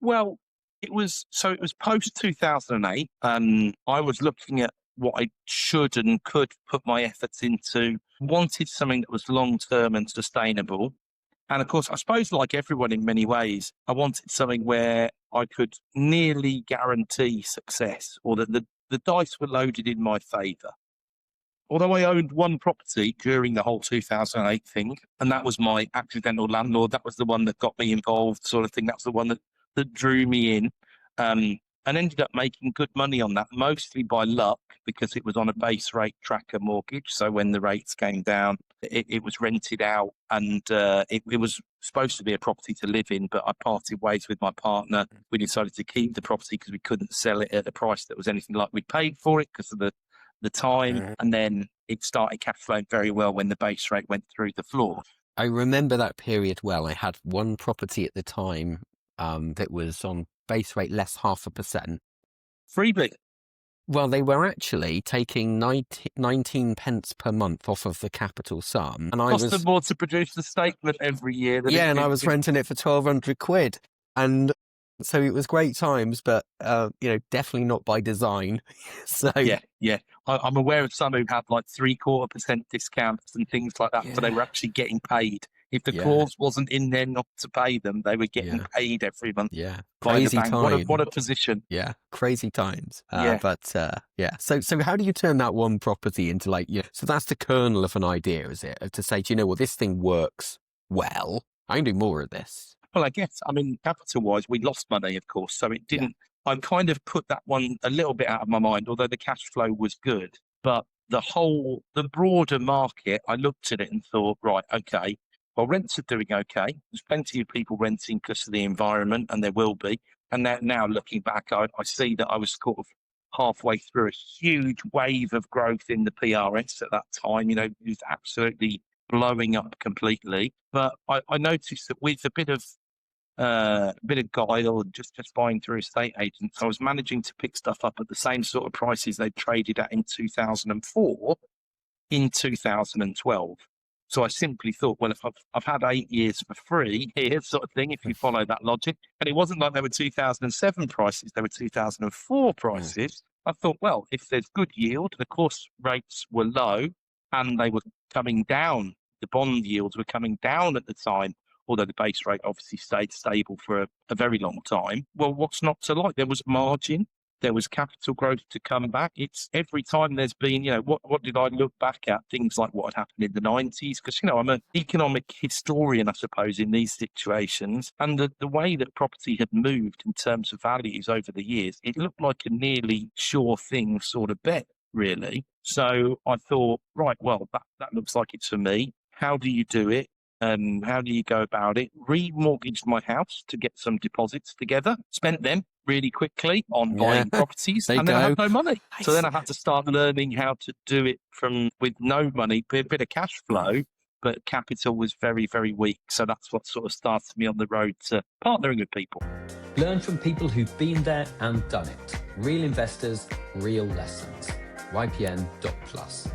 Well, it was post 2008. I was looking at what I should and could put my efforts into, wanted something that was long term and sustainable. And of course, I suppose, like everyone in many ways, I wanted something where I could nearly guarantee success, or that the dice were loaded in my favour. Although I owned one property during the whole 2008 thing, and that was my accidental landlord. That was the one that got me involved, sort of thing. That's the one that drew me in, and ended up making good money on that, mostly by luck, because it was on a base rate tracker mortgage. So when the rates came down, it was rented out, and it was supposed to be a property to live in, but I parted ways with my partner. We decided to keep the property because we couldn't sell it at a price that was anything like we'd paid for it because of the time, and then it started cash flowing very well when the base rate went through the floor. I remember that period well. I had one property at the time that was on base rate less 0.5%. Freebie. Well, they were actually taking 19 pence per month off of the capital sum. And Cost them more to produce the statement every year. Yeah, and I was renting it for 1,200 quid. And so it was great times, but, definitely not by design. So Yeah. I'm aware of some who had like 0.75% discounts and things like that, so they were actually getting paid. If the clause wasn't in there not to pay them, they were getting paid every month. Yeah, By the crazy bank. time. What a position. Yeah, crazy times. Yeah. So how do you turn that one property into so that's the kernel of an idea, is it? To say, do you know what, this thing works well. I can do more of this. Well, I guess, capital-wise, we lost money, of course, so it didn't. I kind of put that one a little bit out of my mind, although the cash flow was good. But the broader market, I looked at it and thought, right, okay, well, rents are doing okay. There's plenty of people renting because of the environment, and there will be. And now looking back, I see that I was sort of halfway through a huge wave of growth in the PRS at that time. It was absolutely blowing up completely. But I noticed that with a bit of guile and just buying through estate agents, I was managing to pick stuff up at the same sort of prices they traded at in 2004 in 2012. So I simply thought, well, if I've had 8 years for free here, sort of thing, if you follow that logic, and it wasn't like they were 2007 prices, they were 2004 prices. I thought, well, if there's good yield, of course rates were low and they were coming down. The bond yields were coming down at the time, although the base rate obviously stayed stable for a very long time. Well, what's not to like? There was margin, there was capital growth to come back. It's every time there's been, what did I look back at? Things like what had happened in the 90s, because, I'm an economic historian, I suppose, in these situations. And the way that property had moved in terms of values over the years, it looked like a nearly sure thing sort of bet, really. So I thought, right, well, that looks like it's for me. How do you do it? How do you go about it? Remortgaged my house to get some deposits together, spent them really quickly on buying properties, and then I had no money. So then I had to start learning how to do it with no money, a bit of cash flow, but capital was very, very weak. So that's what sort of started me on the road to partnering with people. Learn from people who've been there and done it. Real investors, real lessons. ypn.plus.